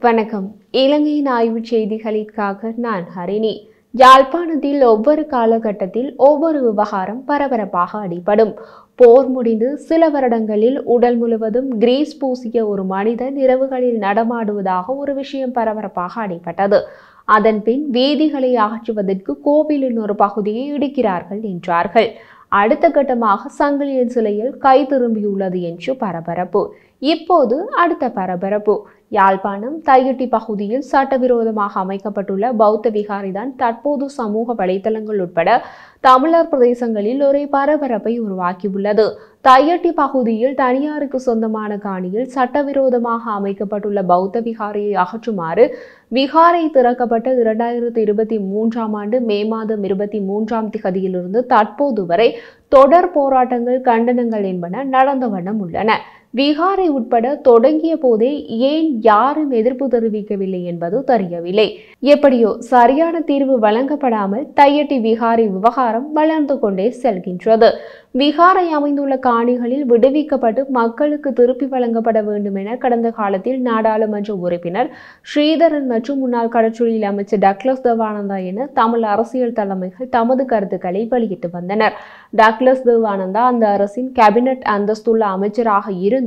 வணக்கம். இலங்கையின் ஆய்வுச் செய்திகளுக்காக நான் ஹரிணி. யாழ்ப்பாணத்தில் ஒவ்வொரு காலகட்டத்தில் ஒவ்வொரு விவகாரம் பரபரப்பாக அடிபடும். போர் முடிந்து சில வருடங்களில் உடல் முழுவதும் கிரீஸ் பூசிய ஒரு மனிதன் இரவுகளில் நடமாடுவதாக ஒரு விஷயம் பரபரப்பாக அடிபட்டது. அதன் பின் வீதிகளை அகற்றுவதற்கு கோவிலின் ஒரு பகுதியை இடிக்கிறார்கள் என்றார்கள். அடுத்த கட்டமாக சங்கிலியன் சிலையில் கை திரும்பியுள்ளது என்று பரபரப்பு. இப்போது அடுத்த பரபரப்பு. யாழ்ப்பாணம் தையிட்டி பகுதியில் சட்டவிரோதமாக அமைக்கப்பட்டுள்ள பௌத்த விகாரிதான் தற்போது சமூக வலைதளங்கள் உட்பட தமிழர் பிரதேசங்களில் ஒரு பரபரப்பை உருவாக்கியுள்ளது. தையிட்டி பகுதியில் தனியாருக்கு சொந்தமான காணியில் சட்டவிரோதமாக அமைக்கப்பட்டுள்ள பௌத்த விகாரியை அகற்றுமாறு விகாரை திறக்கப்பட்ட 2023ஆம் ஆண்டு மே மாதம் 23ஆம் திகதியிலிருந்து தற்போது வரை தொடர் போராட்டங்கள், கண்டனங்கள் என்பன நடந்த வண்ணம் உள்ளன. விகாரை உட்பட தொடங்கிய போதே ஏன் யாரும் எதிர்ப்பு தெரிவிக்கவில்லை என்பது தெரியவில்லை. எப்படியோ சரியான தீர்வு வழங்கப்படாமல் தையிட்டி விகாரை விவகாரம் வளர்ந்து கொண்டே செல்கின்றது. விகாரை அமைந்துள்ள காணிகளில் விடுவிக்கப்பட்டு மக்களுக்கு திருப்பி வழங்கப்பட வேண்டும் என கடந்த காலத்தில் நாடாளுமன்ற உறுப்பினர் ஸ்ரீதரன் மற்றும் முன்னாள் கடற்றொழில் அமைச்சர் டக்ளஸ் தேவானந்தா என தமிழ் அரசியல் தலைமைகள் தமது கருத்துக்களை வெளியிட்டு வந்தனர். டக்ளஸ் தேவானந்தா அந்த அரசின் கேபினட் அந்தஸ்துள்ள அமைச்சராக இருந்தும்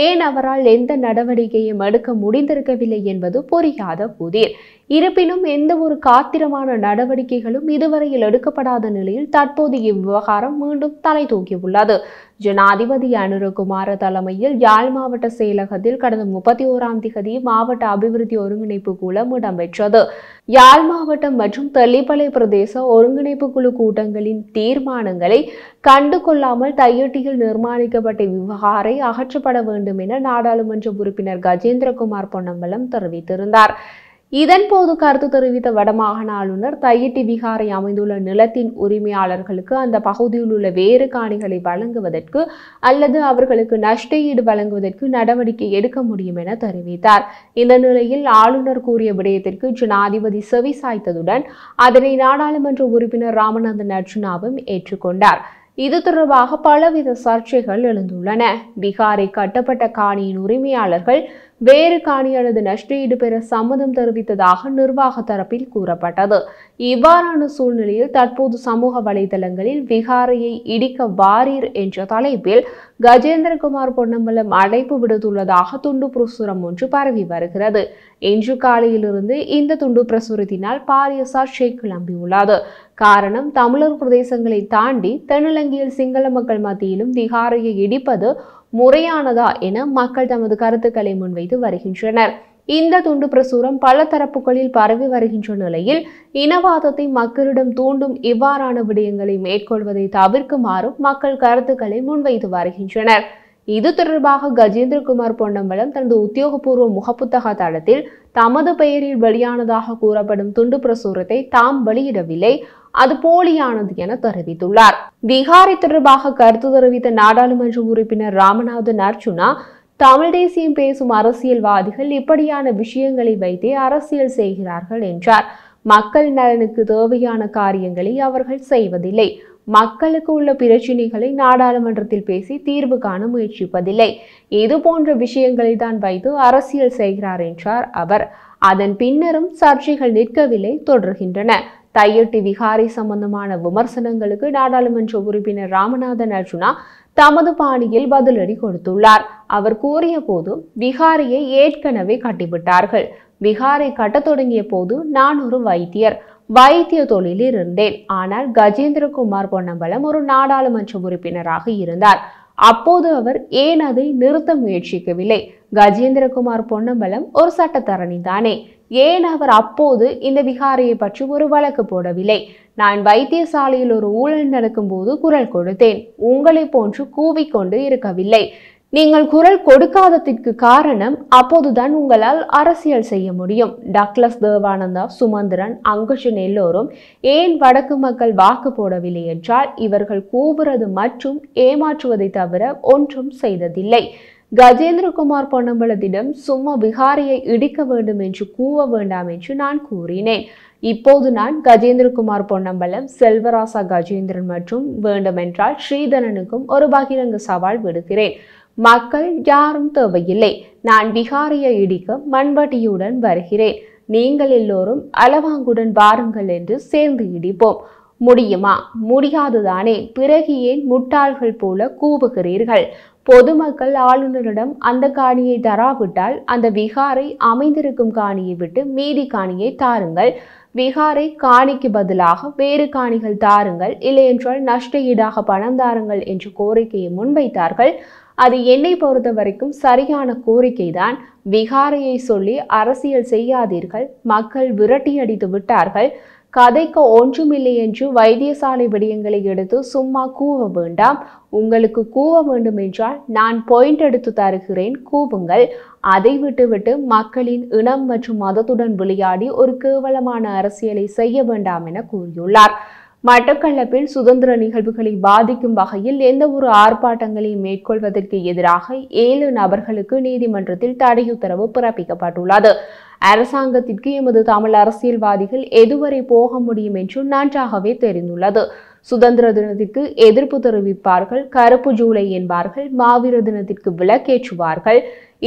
ஏன் அவரால் எந்த நடவடிக்கையும் எடுக்க முடிந்திருக்கவில்லை என்பது புரியாத புதிர். இருப்பினும் எந்த ஒரு காத்திரமான நடவடிக்கைகளும் இதுவரையில் எடுக்கப்படாத நிலையில் தற்போது இவ்விவகாரம் மீண்டும் தலை தூக்கியுள்ளது. ஜனாதிபதி அனுரகுமார தலைமையில் யாழ் மாவட்ட செயலகத்தில் கடந்த 31ஆம் திகதி மாவட்ட அபிவிருத்தி ஒருங்கிணைப்பு குழு இடம்பெற்றது. யாழ் மாவட்டம் மற்றும் தெல்லிப்பளை பிரதேச ஒருங்கிணைப்பு குழு கூட்டங்களின் தீர்மானங்களை கண்டுகொள்ளாமல் தையிட்டியில் நிர்மாணிக்கப்பட்ட விவகாரை அகற்றப்பட வேண்டும் என நாடாளுமன்ற உறுப்பினர் கஜேந்திரகுமார் பொன்னம்பலம் தெரிவித்திருந்தார். இதன்போது கருத்து தெரிவித்த வடமாகாண ஆளுநர் தையிட்டி விகாரை அமைந்துள்ள நிலத்தின் உரிமையாளர்களுக்கு அந்த பகுதியில் உள்ள வேறு காணிகளை வழங்குவதற்கு அல்லது அவர்களுக்கு நஷ்டஈடு வழங்குவதற்கு நடவடிக்கை எடுக்க முடியும் என தெரிவித்தார். இந்த நிலையில் ஆளுநர் கூறிய விடயத்திற்கு ஜனாதிபதி செவி சாய்த்ததுடன் அதனை நாடாளுமன்ற உறுப்பினர் ராமநாதன் அர்ஜுனாவும் ஏற்றுக்கொண்டார். இது தொடர்பாக பலவித சர்ச்சைகள் எழுந்துள்ளன. விகாரை கட்டப்பட்ட காணியின் உரிமையாளர்கள் வேறு காணி அல்லது நஷ்டஈடு பெற சம்மதம் தெரிவித்ததாக நிர்வாக தரப்பில் கூறப்பட்டது. இவ்வாறான சூழ்நிலையில் தற்போது சமூக வலைதளங்களில் விகாரையை இடிக்க வாரீர் என்ற தலைப்பில் கஜேந்திரகுமார் பொன்னம்பலம் அழைப்பு விடுத்துள்ளதாக துண்டு பிரசுரம் ஒன்று பரவி வருகிறது. இன்று காலையிலிருந்து இந்த துண்டு பிரசுரத்தினால் பாரிய சர்ச்சை கிளம்பியுள்ளது. காரணம், தமிழர் பிரதேசங்களை தாண்டி தென்னிலங்கையில் சிங்கள மக்கள் மத்தியிலும் விகாரையை இடிப்பது முறையானதா என மக்கள் தமது கருத்துக்களை முன்வைத்து வருகின்றனர். இந்த துண்டு பிரசுரம் பல தரப்புகளில் பரவி வருகின்ற நிலையில் இனவாதத்தை மக்களிடம் தூண்டும் இவ்வாறான விடயங்களை மேற்கொள்வதை தவிர்க்குமாறும் மக்கள் கருத்துக்களை முன்வைத்து வருகின்றனர். இது தொடர்பாக கஜேந்திரகுமார் பொன்னம்பலம் தனது உத்தியோகபூர்வ முகப்புத்தக தளத்தில் தமது பெயரில் வெளியானதாக கூறப்படும் துண்டு பிரசுரத்தை தாம் வெளியிடவில்லை, அது போலியானது என தெரிவித்துள்ளார். விகாரை தொடர்பாக கருத்து தெரிவித்த நாடாளுமன்ற உறுப்பினர் ராமநாதன் அர்ஜுனா, தமிழ் தேசியம் பேசும் அரசியல்வாதிகள் இப்படியான விஷயங்களை வைத்தே அரசியல் செய்கிறார்கள் என்றார். மக்கள் நலனுக்கு தேவையான காரியங்களை அவர்கள் செய்வதில்லை. மக்களுக்கு உள்ள பிரச்சினைகளை நாடாளுமன்றத்தில் பேசி தீர்வு காண முயற்சிப்பதில்லை. இது போன்ற விஷயங்களை தான் வைத்து அரசியல் செய்கிறார் என்றார் அவர். அதன் பின்னரும் சர்ச்சைகள் நிற்கவில்லை, தொடர்கின்றன. தையிட்டி விகாரை சம்பந்தமான விமர்சனங்களுக்கு நாடாளுமன்ற உறுப்பினர் ராமநாதன் அர்ஜுனா தமது பாணியில் பதிலடி கொடுத்துள்ளார். அவர் கூறிய போது, விகாரையை ஏற்கனவே கட்டிவிட்டார்கள். விகாரை கட்டத் தொடங்கிய போது நான் ஒரு வைத்திய தொழிலில் இருந்தேன். ஆனால் கஜேந்திரகுமார் பொன்னம்பலம் ஒரு நாடாளுமன்ற உறுப்பினராக இருந்தார். அப்போது அவர் ஏன் அதை நிறுத்த முயற்சிக்கவில்லை? கஜேந்திரகுமார் பொன்னம்பலம் ஒரு சட்டத்தரணி தானே, ஏன் அவர் அப்போது இந்த விகாரையை பற்றி ஒரு வழக்கு போடவில்லை? நான் வைத்தியசாலையில் ஒரு ஊழல் நடக்கும் போது குரல் கொடுத்தேன். உங்களை போன்று கூவிக்கொண்டு இருக்கவில்லை. நீங்கள் குரல் கொடுக்காததற்கு காரணம், அப்போதுதான் உங்களால் அரசியல் செய்ய முடியும். டக்ளஸ் தேவானந்தா, சுமந்திரன், அங்குஷன் எல்லோரும் ஏன் வடக்கு மக்கள் வாக்கு போடவில்லை என்றால் இவர்கள் கூவுறது மற்றும் ஏமாற்றுவதை தவிர ஒன்றும் செய்ததில்லை. கஜேந்திரகுமார் பொன்னம்பலத்திடம் சும்மா விகாரையை இடிக்க வேண்டும் என்று கூவ வேண்டாம் என்று நான் கூறினேன். இப்போது நான் கஜேந்திரகுமார் பொன்னம்பலம், செல்வராசா கஜேந்திரன் மற்றும் வேண்டுமென்றால் ஸ்ரீதரனுக்கும் ஒரு பகிரங்க சவால் விடுகிறேன். மக்கள் யாரும் தேவையில்லை. நான் விகாரையை இடிக்க மண்வட்டியுடன் வருகிறேன். நீங்கள் எல்லோரும் அளவாங்குடன் வாருங்கள் என்று சேர்ந்து இடிப்போம். முடியுமா? முடியாதுதானே. பிறகு ஏன் முட்டாள்கள் போல கூவுகிறீர்கள்? பொதுமக்கள் ஆளுநரிடம் அந்த காணியை தராவிட்டால் அந்த விகாரை அமைந்திருக்கும் காணியை விட்டு மீதி காணியை தாருங்கள். விகாரை காணிக்கு பதிலாக வேறு காணிகள் தாருங்கள், இல்லையென்றால் நஷ்ட ஈடாக பணம் தாருங்கள் என்ற கோரிக்கையை முன்வைத்தார்கள். அது என்னை பொறுத்த வரைக்கும் சரியான கோரிக்கைதான். விகாரையை சொல்லி அரசியல் செய்யாதீர்கள். மக்கள் விரட்டி அடித்து விட்டார்கள். கதைக்கு ஒன்றுமில்லை என்று வைத்தியசாலை விடயங்களை எடுத்து சும்மா கூவ வேண்டாம். உங்களுக்கு கூவ வேண்டும் என்றால் நான் பாயிண்ட் எடுத்து தருகிறேன், கூவுங்கள். அதை விட்டுவிட்டு மக்களின் இனம் மற்றும் மதத்துடன் விளையாடி ஒரு கேவலமான அரசியலை செய்ய வேண்டாம் என கூறியுள்ளார். மட்டக்களப்பில் சுதந்திர நிகழ்வுகளை பாதிக்கும் வகையில் எந்த ஒரு ஆர்ப்பாட்டங்களையும் மேற்கொள்வதற்கு எதிராக 7 நபர்களுக்கு நீதிமன்றத்தில் தடையுத்தரவு பிறப்பிக்கப்பட்டுள்ளது. அரசாங்கத்திற்கு எமது தமிழ் அரசியல்வாதிகள் எதுவரை போக முடியும் என்று நன்றாகவே தெரிந்துள்ளது. சுதந்திர தினத்திற்கு எதிர்ப்பு தெரிவிப்பார்கள், கருப்பு ஜூலை என்பார்கள், மாவீர தினத்திற்கு விளக்கேற்றுவார்கள்.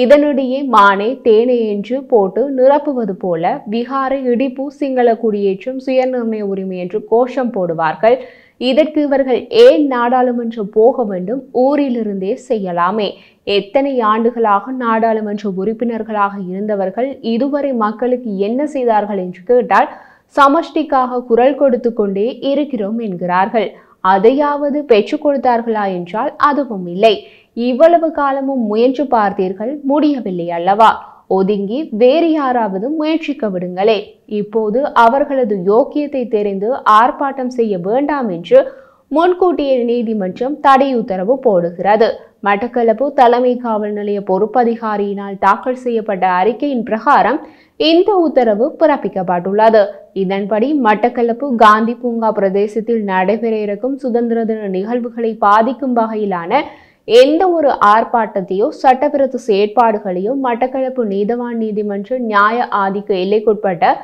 இதனிடையே மானே தேனே என்று போட்டு நிரப்புவது போல விகாரை இடிப்பு, சிங்கள குடியேற்றம், சுயநிர்ணய உரிமை என்று கோஷம் போடுவார்கள். இதற்கு இவர்கள் ஏன் நாடாளுமன்றம் போக வேண்டும்? ஊரிலிருந்தே செய்யலாமே. எத்தனை ஆண்டுகளாக நாடாளுமன்ற உறுப்பினர்களாக இருந்தவர்கள் இதுவரை மக்களுக்கு என்ன செய்தார்கள் என்று கேட்டால் சமஷ்டிக்காக குரல் கொடுத்து கொண்டே இருக்கிறோம் என்கிறார்கள். அதையாவது பெற்றுக் கொடுத்தார்களா என்றால் அதுவும் இல்லை. இவ்வளவு காலமும் முயன்று பார்த்தீர்கள், முடியவில்லை அல்லவா? ஒதுங்கி வேறு யாராவது முயற்சிக்க விடுங்களே. இப்போது அவர்களது யோக்கியத்தை தெரிந்து ஆர்ப்பாட்டம் செய்ய வேண்டாம் என்று முன்கூட்டியே நீதிமன்றம் தடை உத்தரவு போடுகிறது. மட்டக்களப்பு தலைமை காவல் நிலைய பொறுப்பதிகாரியினால் தாக்கல் செய்யப்பட்ட அறிக்கையின் பிரகாரம் இந்த உத்தரவு பிறப்பிக்கப்பட்டுள்ளது. இதன்படி மட்டக்களப்பு காந்தி பூங்கா பிரதேசத்தில் நடைபெற இருக்கும் சுதந்திர தின நிகழ்வுகளை பாதிக்கும் வகையிலான எந்த ஒரு ஆர்ப்பாட்டத்தையோ சட்டவிரோத செயற்பாடுகளையோ மட்டக்களப்பு நீதவான் நீதிமன்ற நியாய ஆதிக்க எல்லைக்குட்பட்ட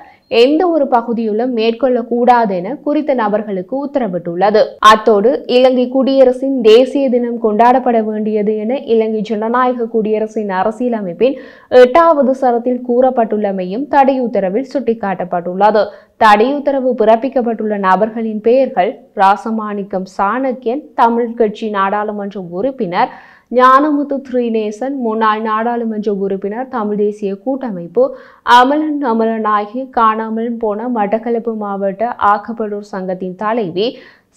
எந்த ஒரு பகுதியிலும் மேற்கொள்ளக்கூடாது என குறித்த நபர்களுக்கு உத்தரவிட்டுள்ளது. அத்தோடு இலங்கை குடியரசின் தேசிய தினம் கொண்டாடப்பட வேண்டியது என இலங்கை ஜனநாயக குடியரசின் அரசியலமைப்பின் 8வது சரத்தில் கூறப்பட்டுள்ளமையும் தடை உத்தரவில் சுட்டிக்காட்டப்பட்டுள்ளது. தடையுத்தரவு பிறப்பிக்கப்பட்டுள்ள நபர்களின் பெயர்கள்: ராசமாணிக்கம் சாணக்கியன், தமிழ் கட்சி நாடாளுமன்ற உறுப்பினர்; ஞானமுத்து திரிநேசன், முன்னாள் நாடாளுமன்ற உறுப்பினர், தமிழ் தேசிய கூட்டமைப்பு; அமலன் அமலநாயகி, காணாமல் போன மட்டக்களப்பு மாவட்ட ஆக்கப்படுவோர் சங்கத்தின் தலைவி;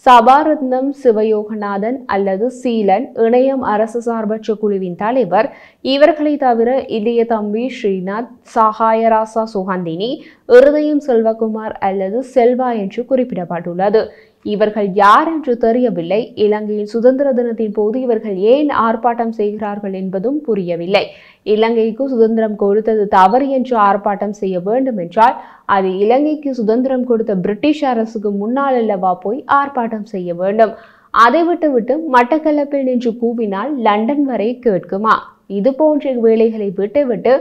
சபாரத்னம் சிவயோகநாதன் அல்லது சீலன், இணையம் அரசு சார்பற்ற குழுவின் தலைவர். இவர்களை தவிர இதய தம்பி ஸ்ரீநாத், சகாயராசா சுகந்தினி, இருதயம் செல்வகுமார் அல்லது செல்வா என்று குறிப்பிடப்பட்டுள்ளது. இவர்கள் யார் என்று தெரியவில்லை. இலங்கையின் சுதந்திர தினத்தின் போது இவர்கள் ஏன் ஆர்ப்பாட்டம் செய்கிறார்கள் என்பதும் புரியவில்லை. இலங்கைக்கு சுதந்திரம் கொடுத்தது தவறு என்று ஆர்ப்பாட்டம் செய்ய வேண்டும் என்றால் அது இலங்கைக்கு சுதந்திரம் கொடுத்த பிரிட்டிஷ் அரசுக்கு முன்னால் அல்லவா போய் ஆர்ப்பாட்டம் செய்ய வேண்டும். அதை விட்டுவிட்டு மட்டக்களப்பில் நின்று கூவினால் லண்டன் வரை கேட்குமா? இது போன்ற வேலைகளை விட்டுவிட்டு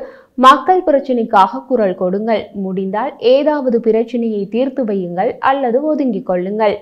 மக்கள் பிரச்சினைக்காக குரல் கொடுங்கள். முடிந்தால் ஏதாவது பிரச்சனையை தீர்த்து வையுங்கள் அல்லது ஒதுங்கிக் கொள்ளுங்கள்.